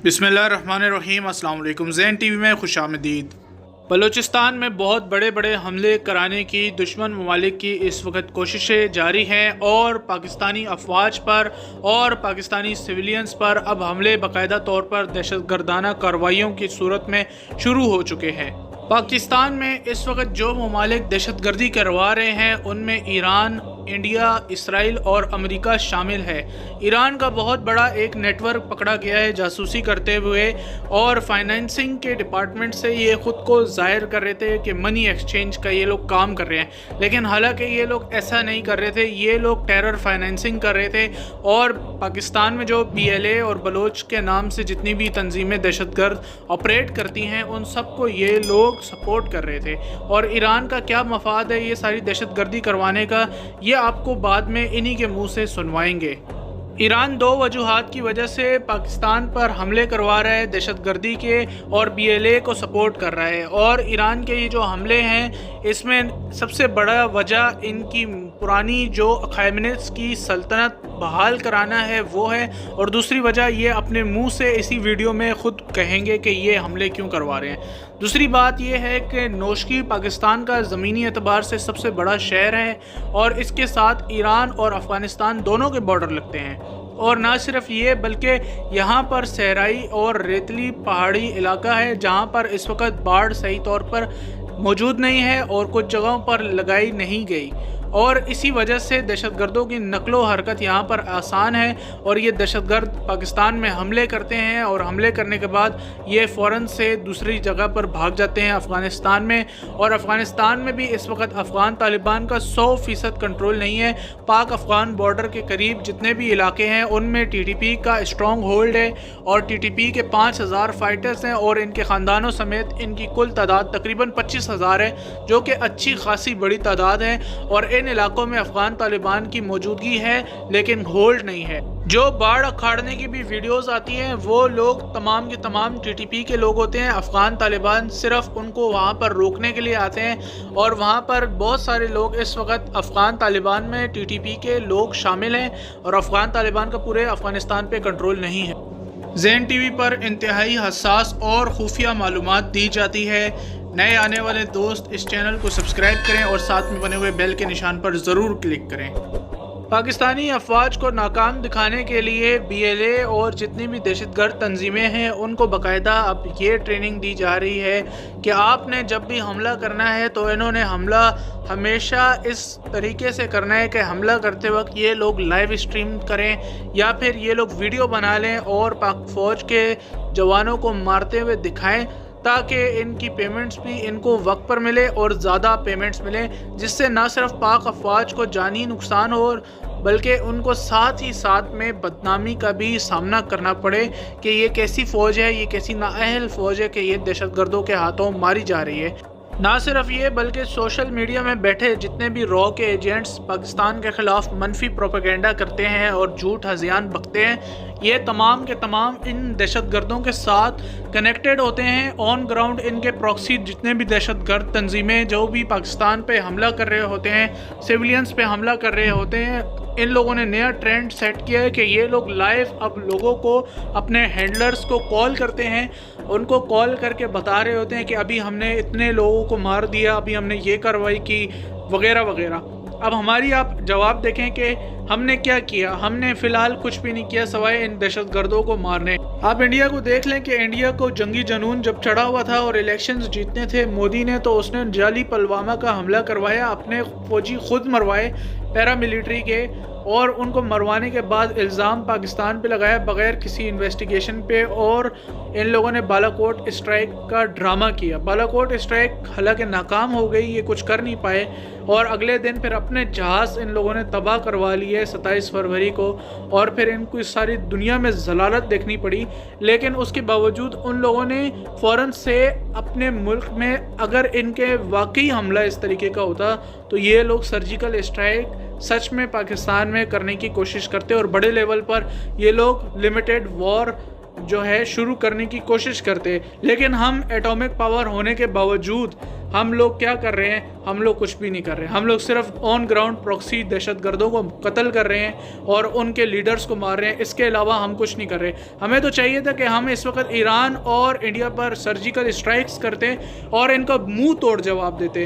बिस्मिल्लाहिर्रहमानिर्रहीम। अस्सलाम वालेकुम। ज़ैन टीवी में खुश आमदीद। बलूचिस्तान में बहुत बड़े बड़े हमले कराने की दुश्मन ममालिक की इस वक्त कोशिशें जारी हैं और पाकिस्तानी अफवाज पर और पाकिस्तानी सिविलियंस पर अब हमले बाकायदा तौर पर दहशतगर्दाना कार्रवाइयों की सूरत में शुरू हो चुके हैं। पाकिस्तान में इस वक्त जो ममालिक दहशतगर्दी करवा रहे हैं उनमें ईरान, इंडिया, इसराइल और अमेरिका शामिल है। ईरान का बहुत बड़ा एक नेटवर्क पकड़ा गया है जासूसी करते हुए, और फाइनेंसिंग के डिपार्टमेंट से ये ख़ुद को ज़ाहिर कर रहे थे कि मनी एक्सचेंज का ये लोग काम कर रहे हैं, लेकिन हालांकि ये लोग ऐसा नहीं कर रहे थे। ये लोग टेरर फाइनेंसिंग कर रहे थे और पाकिस्तान में जो PLA और बलोच के नाम से जितनी भी तंजीमें दहशतगर्द ऑपरेट करती हैं उन सबको ये लोग सपोर्ट कर रहे थे। और ईरान का क्या मफाद है ये सारी दहशतगर्दी करवाने का, ये आपको बाद में इन्हीं के मुंह से सुनवाएंगे। ईरान दो वजूहात की वजह से पाकिस्तान पर हमले करवा रहा है दहशतगर्दी के, और PLA को सपोर्ट कर रहा है। और ईरान के ये जो हमले हैं इसमें सबसे बड़ा वजह इनकी पुरानी जो ख़ामेनेई की सल्तनत बहाल कराना है वो है, और दूसरी वजह ये अपने मुंह से इसी वीडियो में ख़ुद कहेंगे कि ये हमले क्यों करवा रहे हैं। दूसरी बात ये है कि नोशकी पाकिस्तान का ज़मीनी एतबार से सबसे बड़ा शहर है और इसके साथ ईरान और अफ़गानिस्तान दोनों के बॉर्डर लगते हैं। और ना सिर्फ ये बल्कि यहाँ पर सहराई और रेतली पहाड़ी इलाका है जहाँ पर इस वक्त बाढ़ सही तौर पर मौजूद नहीं है और कुछ जगहों पर लगाई नहीं गई, और इसी वजह से दहशतगर्दों की नकलो हरकत यहाँ पर आसान है। और ये दहशतगर्द पाकिस्तान में हमले करते हैं और हमले करने के बाद ये फ़ौरन से दूसरी जगह पर भाग जाते हैं अफ़गानिस्तान में। और अफ़गानिस्तान में भी इस वक्त अफ़गान तालिबान का 100% कंट्रोल नहीं है। पाक अफ़गान बॉर्डर के करीब जितने भी इलाके हैं उनमें TTP का स्ट्रॉन्ग होल्ड है, और TTP के 5000 फाइटर्स हैं और इनके ख़ानदानों समेत इनकी कुल तादाद तकरीबन 25,000 है, जो कि अच्छी खासी बड़ी तादाद है। और इन इलाकों में अफगान तालिबान की मौजूदगी है लेकिन होल्ड नहीं है। जो बाढ़ अखाड़ने की भी वीडियोस आती हैं वो लोग तमाम के तमाम TTP के लोग होते हैं। अफगान तालिबान सिर्फ उनको वहाँ पर रोकने के लिए आते हैं, और वहाँ पर बहुत सारे लोग इस वक्त अफगान तालिबान में TTP के लोग शामिल हैं, और अफगान तालिबान का पूरे अफगानिस्तान पे कंट्रोल नहीं है। ज़ैन टीवी पर इंतहाई हसास और खुफिया मालूमात दी जाती है। नए आने वाले दोस्त इस चैनल को सब्सक्राइब करें और साथ में बने हुए बेल के निशान पर ज़रूर क्लिक करें। पाकिस्तानी अफवाज को नाकाम दिखाने के लिए BLA और जितनी भी दहशतगर्द तंजीमें हैं उनको बाकायदा अब ये ट्रेनिंग दी जा रही है कि आपने जब भी हमला करना है तो इन्होंने हमला हमेशा इस तरीके से करना है कि हमला करते वक्त ये लोग लाइव स्ट्रीम करें या फिर ये लोग वीडियो बना लें और पाक फ़ौज के जवानों को मारते हुए दिखाएं, ताकि इनकी पेमेंट्स भी इनको वक्त पर मिले और ज़्यादा पेमेंट्स मिले, जिससे ना सिर्फ पाक अफवाज को जानी नुकसान हो बल्कि उनको साथ ही साथ में बदनामी का भी सामना करना पड़े कि ये कैसी फ़ौज है, ये कैसी नाअहल फ़ौज है कि ये दहशतगर्दों के हाथों मारी जा रही है। ना सिर्फ ये बल्कि सोशल मीडिया में बैठे जितने भी रॉ के एजेंट्स पाकिस्तान के ख़िलाफ़ मनफी प्रोपेगेंडा करते हैं और झूठ हज़ियान बकते हैं, ये तमाम के तमाम इन दहशतगर्दों के साथ कनेक्टेड होते हैं। ऑन ग्राउंड इनके प्रॉक्सी जितने भी दहशतगर्द तंजीमें जो भी पाकिस्तान पे हमला कर रहे होते हैं, सिविलियंस पे हमला कर रहे होते हैं, इन लोगों ने नया ट्रेंड सेट किया है कि ये लोग लाइव अब लोगों को, अपने हैंडलर्स को कॉल करते हैं, उनको कॉल करके बता रहे होते हैं कि अभी हमने इतने लोगों को मार दिया, अभी हमने ये कार्रवाई की, वगैरह वगैरह। अब हमारी आप जवाब देखें कि हमने क्या किया। हमने फ़िलहाल कुछ भी नहीं किया सवाए इन दहशतगर्दों को मारने। आप इंडिया को देख लें कि इंडिया को जंगी जनून जब चढ़ा हुआ था और इलेक्शंस जीतने थे मोदी ने, तो उसने जाली पुलवामा का हमला करवाया, अपने फौजी खुद मरवाए पैरामिलिट्री के, और उनको मरवाने के बाद इल्ज़ाम पाकिस्तान पे लगाया बग़ैर किसी इन्वेस्टिगेशन पे। और इन लोगों ने बालाकोट स्ट्राइक का ड्रामा किया। बालाकोट स्ट्राइक हालांकि नाकाम हो गई, ये कुछ कर नहीं पाए, और अगले दिन फिर अपने जहाज़ इन लोगों ने तबाह करवा लिए 27 फरवरी को, और फिर इनको इस सारी दुनिया में ज़लालत देखनी पड़ी। लेकिन उसके बावजूद उन लोगों ने फ़ौरन से अपने मुल्क में, अगर इनके वाकई हमला इस तरीके का होता तो ये लोग सर्जिकल स्ट्राइक सच में पाकिस्तान में करने की कोशिश करते, और बड़े लेवल पर ये लोग लिमिटेड वॉर جو ہے شروع کرنے کی کوشش کرتے، لیکن ہم ایٹامک پاور ہونے کے باوجود ہم لوگ کیا کر رہے ہیں؟ ہم لوگ کچھ بھی نہیں کر رہے. ہم لوگ صرف آن گراؤنڈ پروکسی دہشت گردوں کو قتل کر رہے ہیں اور ان کے لیڈرز کو مار رہے ہیں. اس کے علاوہ ہم کچھ نہیں کر رہے. ہمیں تو چاہیے تھا کہ ہم اس وقت ایران اور انڈیا پر سرجیکل اسٹرائکس کرتے اور ان کا منہ توڑ جواب دیتے،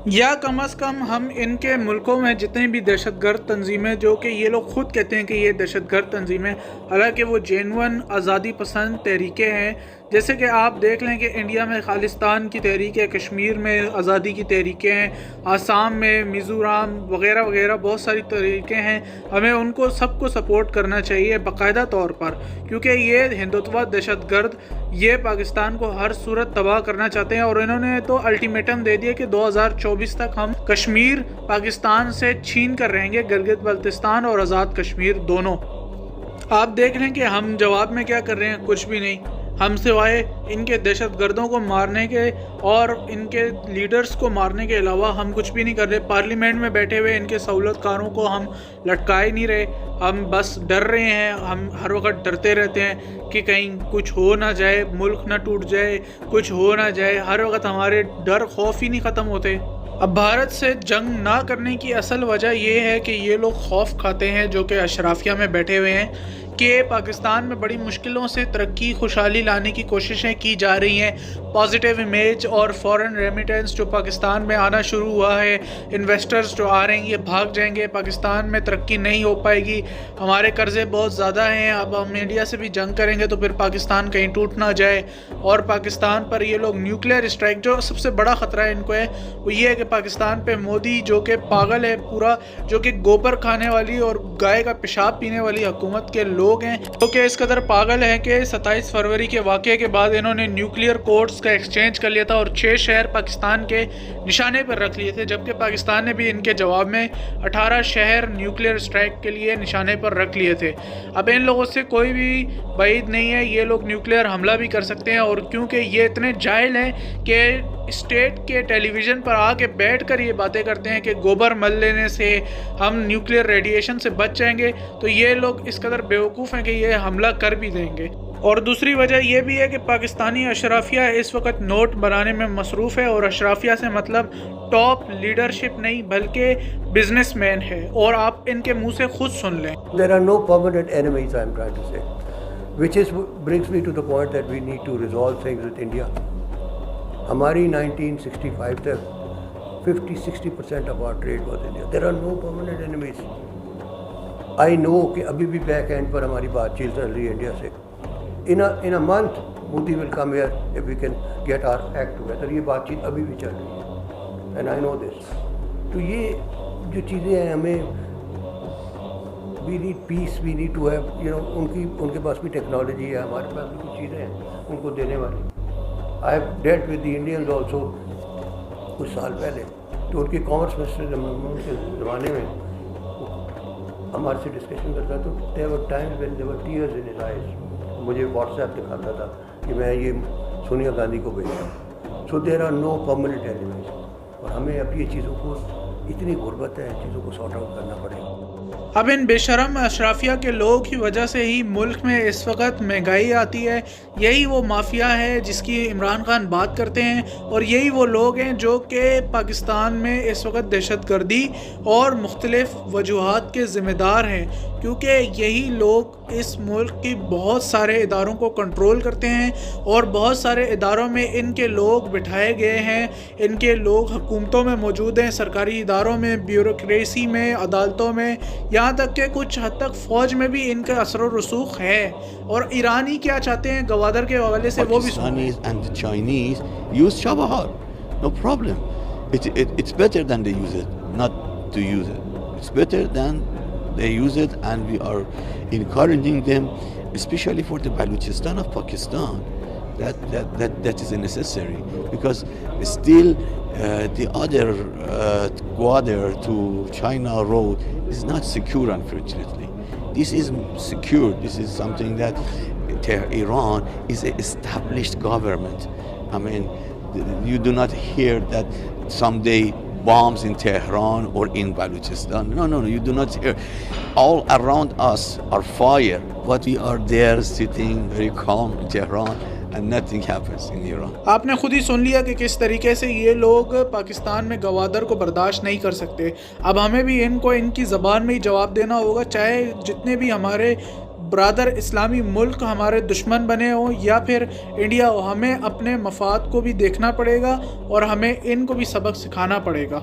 یا کم از کم ہم ان کے ملکوں میں جتنے بھی دہشت گرد تنظیمیں، جو کہ یہ لوگ خود کہتے ہیں کہ یہ دہشت گرد تنظیمیں، حالانکہ وہ جینون آزادی پسند تحریکیں ہیں. جیسے کہ آپ دیکھ لیں کہ انڈیا میں خالصتان کی تحریک ہے، کشمیر میں آزادی کی تحریکیں ہیں، آسام میں، میزورام وغیرہ وغیرہ بہت ساری تحریکیں ہیں. ہمیں ان کو سب کو سپورٹ کرنا چاہیے باقاعدہ طور پر، کیونکہ یہ ہندوتوا دہشت گرد یہ پاکستان کو ہر صورت تباہ کرنا چاہتے ہیں. اور انہوں نے تو الٹیمیٹم دے دیا کہ 2024 تک ہم کشمیر پاکستان سے چھین کر رہیں گے، گلگت بلتستان اور آزاد کشمیر دونوں. آپ دیکھ لیں کہ ہم جواب میں کیا کر رہے ہیں؟ کچھ بھی نہیں. ہم سوائے ان کے دہشت گردوں کو مارنے کے اور ان کے لیڈرز کو مارنے کے علاوہ ہم کچھ بھی نہیں کر رہے. پارلیمنٹ میں بیٹھے ہوئے ان کے سہولت کاروں کو ہم لٹکائے نہیں رہے. ہم بس ڈر رہے ہیں. ہم ہر وقت ڈرتے رہتے ہیں کہ کہیں کچھ ہو نہ جائے، ملک نہ ٹوٹ جائے، کچھ ہو نہ جائے. ہر وقت ہمارے ڈر خوف ہی نہیں ختم ہوتے. اب بھارت سے جنگ نہ کرنے کی اصل وجہ یہ ہے کہ یہ لوگ خوف کھاتے ہیں، جو کہ اشرافیہ میں بیٹھے ہوئے ہیں، کہ پاکستان میں بڑی مشکلوں سے ترقی خوشحالی لانے کی کوششیں کی جا رہی ہیں. پازیٹیو امیج اور فورن ریمیٹنس جو پاکستان میں آنا شروع ہوا ہے، انویسٹرز جو آ رہے ہیں یہ بھاگ جائیں گے، پاکستان میں ترقی نہیں ہو پائے گی، ہمارے قرضے بہت زیادہ ہیں، اب ہم انڈیا سے بھی جنگ کریں گے تو پھر پاکستان کہیں ٹوٹ نہ جائے. اور پاکستان پر یہ لوگ نیوکلیئر اسٹرائک، جو سب سے بڑا خطرہ ہے ان کو ہے وہ یہ ہے کہ پاکستان پہ مودی جو کہ پاگل ہے پورا، جو کہ گوبر کھانے والی اور گائے کا پیشاب پینے والی حکومت کے لوگ ہیں، جو کہ اس قدر پاگل ہیں کہ 27 فروری کے واقعے کے بعد انہوں نے نیوکلیئر کوڈز کا ایکسچینج کر لیا تھا اور 6 شہر پاکستان کے نشانے پر رکھ لیے تھے، جبکہ پاکستان نے بھی ان کے جواب میں 18 شہر نیوکلیئر اسٹرائک کے لیے نشانے پر رکھ لیے تھے. اب ان لوگوں سے کوئی بھی بعید نہیں ہے، یہ لوگ نیوکلیئر حملہ بھی کر سکتے ہیں. اور کیونکہ یہ اتنے جاہل ہیں کہ اسٹیٹ کے ٹیلی ویژن پر آ کے بیٹھ کر یہ باتیں کرتے ہیں کہ گوبر مل لینے سے ہم نیوکلیئر ریڈیشن سے بچ جائیں گے، تو یہ لوگ اس قدر بیوقوف ہیں کہ یہ حملہ کر بھی دیں گے. اور دوسری وجہ یہ بھی ہے کہ پاکستانی اشرافیہ اس وقت نوٹ بنانے میں مصروف ہے، اور اشرافیہ سے مطلب ٹاپ لیڈرشپ نہیں بلکہ بزنس مین ہے، اور آپ ان کے منہ سے خود سن لیں. There are no permanent enemies, I am trying to say, which brings me to the point that we need to resolve things with India. ہماری 1965 تک 50-60% of our trade was India. There are no permanent enemies. I know کہ ابھی بھی back and پر ہماری بات چیت چل رہی ہے انڈیا سے. In a month, Modi will come here if we can get our act together. یہ بات چیت ابھی بھی چل رہی ہے. And I know this. تو یہ جو چیزیں ہیں ہمیں we need peace, we need to have, ان کے پاس بھی ٹیکنالوجی ہے، ہمارے پاس بھی کچھ چیزیں ہیں ان کو دینے والی. I have dealt with the Indians also کچھ سال پہلے، تو ان کے کامرس منسٹر کے زمانے میں ہمارے سے ڈسکشن کرتا تو there were times when there were tears in his eyes. مجھے واٹس ایپ دکھاتا تھا کہ میں یہ سونیا گاندھی کو بھیجا. So there are no permanent enemies. اور ہمیں اب یہ چیزوں کو اتنی غربت ہے، چیزوں کو سارٹ آؤٹ کرنا پڑے گا. اب ان بے شرم اشرافیہ کے لوگوں کی وجہ سے ہی ملک میں اس وقت مہنگائی آتی ہے. یہی وہ مافیا ہے جس کی عمران خان بات کرتے ہیں، اور یہی وہ لوگ ہیں جو کہ پاکستان میں اس وقت دہشت گردی اور مختلف وجوہات کے ذمہ دار ہیں، کیونکہ یہی لوگ اس ملک کی بہت سارے اداروں کو کنٹرول کرتے ہیں، اور بہت سارے اداروں میں ان کے لوگ بٹھائے گئے ہیں. ان کے لوگ حکومتوں میں موجود ہیں، سرکاری اداروں میں، بیوروکریسی میں، عدالتوں میں، یہاں تک کہ کچھ حد تک فوج میں بھی ان کا اثر و رسوخ ہے. اور ایرانی کیا چاہتے ہیں گوادر کے حوالے سے وہ بھی Pakistanis and the Chinese use Chabahar, no problem. It's better than they use it, not to use it. It's better than they use it, and we are encouraging them, especially for the Balochistan of Pakistan. That is necessary, because still the other Gwadar to China road is not secure, unfortunately. This is secure. This is something that Iran is an established government. I mean, you do not hear that someday bombs in Tehran or in Balochistan. No, you do not hear. All around us are fire, but we are there sitting very calm in Tehran and nothing happens in Iran. आपने खुद ही सुन लिया कि किस तरीके से ये लोग पाकिस्तान में गवादर को बर्दाश्त नहीं कर सकते. अब हमें भी इनको इनकी ज़बान में ही जवाब देना होगा, चाहे जितने भी हमारे ब्रादर इस्लामी मुल्क हमारे दुश्मन बने हों या फिर इंडिया हो. हमें अपने मफाद को भी देखना पड़ेगा और हमें इनको भी सबक सिखाना पड़ेगा.